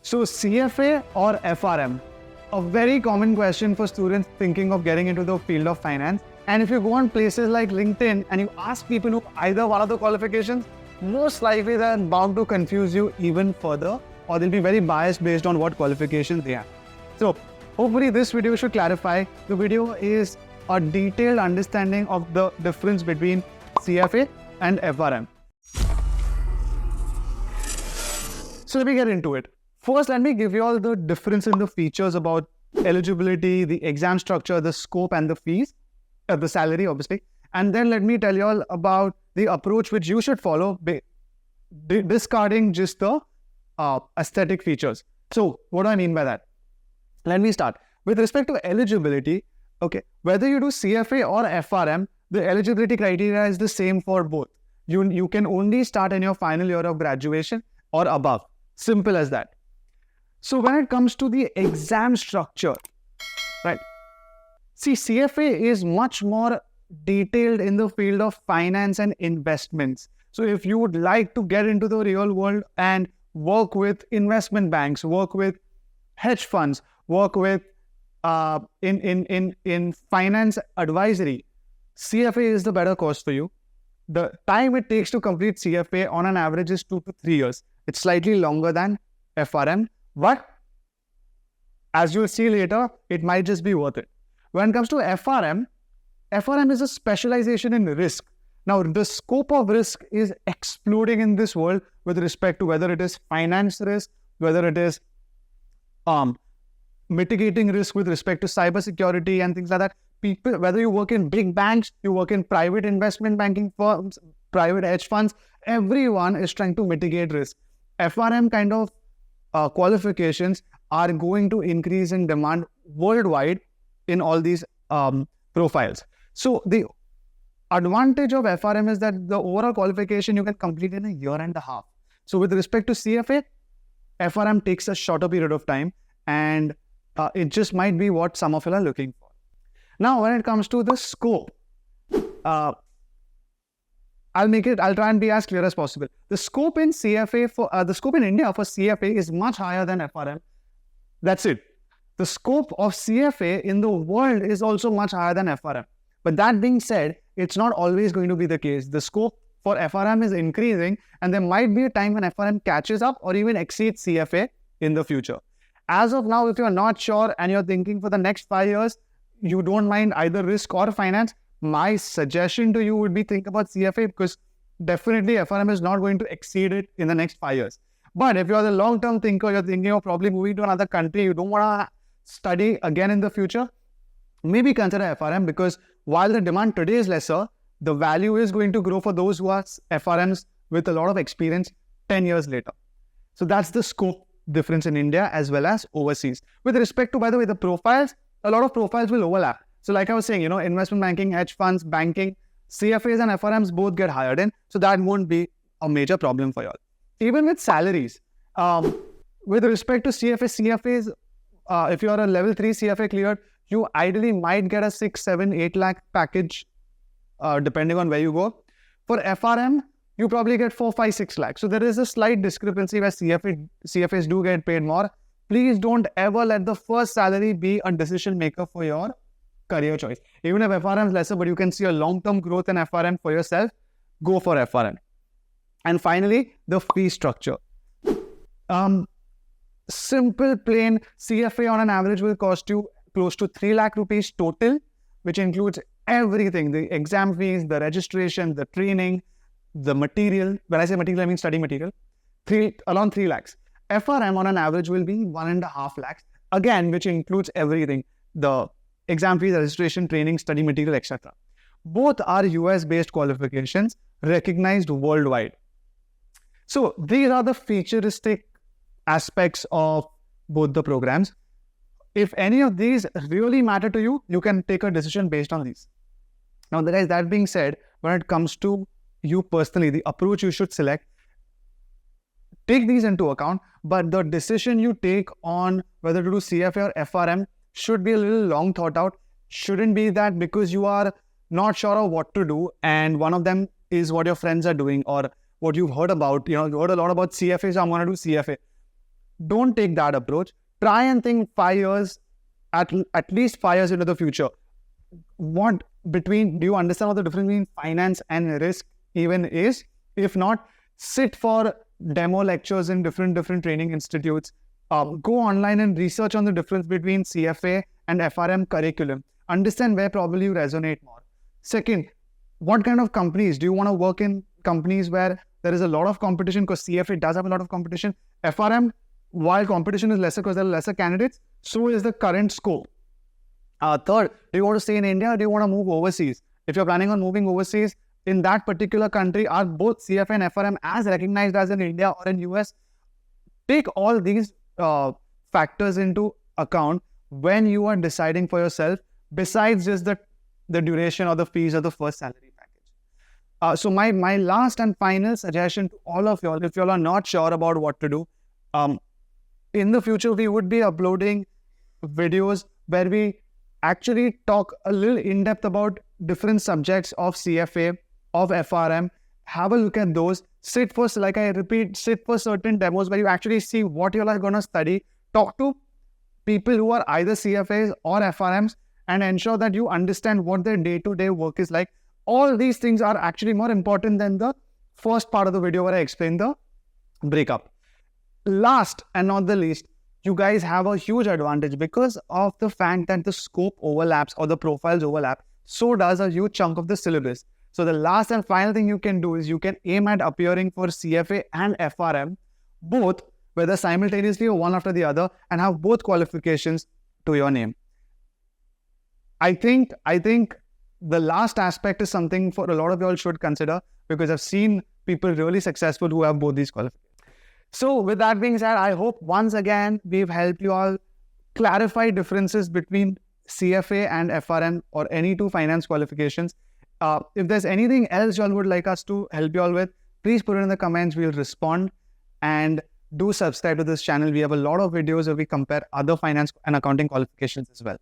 So CFA or FRM? A very common question for students thinking of getting into the field of finance. And if you go on places like LinkedIn and you ask people who either one of the qualifications, most likely they're bound to confuse you even further, or they'll be very biased based on what qualifications they have. So hopefully this video should clarify. The video is a detailed understanding of the difference between CFA and FRM. So let me get into it. First, let me give you all the difference in the features about eligibility, the exam structure, the scope and the fees, the salary obviously. And then let me tell you all about the approach which you should follow, discarding just the aesthetic features. So what do I mean by that? Let me start. With respect to eligibility, okay, whether you do CFA or FRM, the eligibility criteria is the same for both. You can only start in your final year of graduation or above. Simple as that. So when it comes to the exam structure, right? See, CFA is much more detailed in the field of finance and investments. So if you would like to get into the real world and work with investment banks, work with hedge funds, work with in finance advisory, CFA is the better course for you. The time it takes to complete CFA on an average is 2 to 3 years. It's slightly longer than FRM, but as you'll see later, it might just be worth it. When it comes to FRM is a specialization in risk. Now, the scope of risk is exploding in this world with respect to whether it is finance risk, whether it is mitigating risk with respect to cybersecurity and things like that. People, whether you work in big banks, you work in private investment banking firms, private hedge funds, everyone is trying to mitigate risk. FRM kind of qualifications are going to increase in demand worldwide in all these profiles. So the advantage of FRM is that the overall qualification you can complete in a year and a half. So with respect to CFA, FRM takes a shorter period of time, and it just might be what some of you are looking for. Now, when it comes to the scope, I'll try and be as clear as possible. The scope in CFA the scope in India for CFA is much higher than FRM. That's it. The scope of CFA in the world is also much higher than FRM. But that being said, it's not always going to be the case. The scope for FRM is increasing, and there might be a time when FRM catches up or even exceeds CFA in the future. As of now, if you're not sure and you're thinking for the next 5 years, you don't mind either risk or finance, my suggestion to you would be think about CFA, because definitely FRM is not going to exceed it in the next 5 years. But if you're the long-term thinker, you're thinking of probably moving to another country, you don't want to study again in the future, maybe consider FRM, because while the demand today is lesser, the value is going to grow for those who are FRMs with a lot of experience 10 years later. So that's the scope difference in India as well as overseas. With respect to, by the way, the profiles, a lot of profiles will overlap. So like I was saying, investment banking, hedge funds, banking, CFAs and FRMs both get hired in. So that won't be a major problem for you all. Even with salaries, with respect to CFAs, if you are a level 3 CFA cleared, you ideally might get a 6, 7, 8 lakh package, depending on where you go. For FRM, you probably get 4, 5, 6 lakhs. So there is a slight discrepancy where CFAs do get paid more. Please don't ever let the first salary be a decision maker for your career choice. Even if FRM is lesser, but you can see a long-term growth in FRM for yourself, go for FRM. And finally, the fee structure. Simple, plain CFA on an average will cost you close to 3 lakh rupees total, which includes everything, the exam fees, the registration, the training, the material. When I say material, I mean study material, around 3 lakhs. FRM on an average will be 1.5 lakhs, again, which includes everything, the exam fees, registration, training, study material, etc. Both are US-based qualifications recognized worldwide. So these are the futuristic aspects of both the programs. If any of these really matter to you, you can take a decision based on these. Now, guys, that being said, when it comes to you personally, the approach you should select, take these into account, but the decision you take on whether to do CFA or FRM should be a little long thought out. Shouldn't be that because you are not sure of what to do and one of them is what your friends are doing or what you've heard about. You heard a lot about CFA, so I'm going to do CFA. Don't take that approach. Try and think 5 years, at least 5 years into the future. Do you understand what the difference between finance and risk even is? If not, sit for demo lectures in different training institutes. Go online and research on the difference between CFA and FRM curriculum. Understand where probably you resonate more. Second, what kind of companies? Do you want to work in companies where there is a lot of competition? Because CFA does have a lot of competition. FRM, while competition is lesser because there are lesser candidates, so is the current scope. Third, do you want to stay in India or do you want to move overseas? If you're planning on moving overseas, in that particular country, are both CFA and FRM as recognized as in India or in US? Take all these factors into account when you are deciding for yourself, besides just the duration or the fees or the first salary package. So my last and final suggestion to all of y'all, if y'all are not sure about what to do, in the future, we would be uploading videos where we actually talk a little in depth about different subjects of CFA, of FRM. Have a look at those. Sit for certain demos where you actually see what you are going to study. Talk to people who are either CFAs or FRMs and ensure that you understand what their day-to-day work is like. All these things are actually more important than the first part of the video where I explained the breakup. Last and not the least, you guys have a huge advantage because of the fact that the scope overlaps or the profiles overlap. So does a huge chunk of the syllabus. So the last and final thing you can do is you can aim at appearing for CFA and FRM, both, whether simultaneously or one after the other, and have both qualifications to your name. I think the last aspect is something for a lot of y'all should consider, because I've seen people really successful who have both these qualifications. So with that being said, I hope once again we've helped you all clarify differences between CFA and FRM or any two finance qualifications. If there's anything else y'all would like us to help you all with, please put it in the comments. We'll respond. And do subscribe to this channel. We have a lot of videos where we compare other finance and accounting qualifications as well.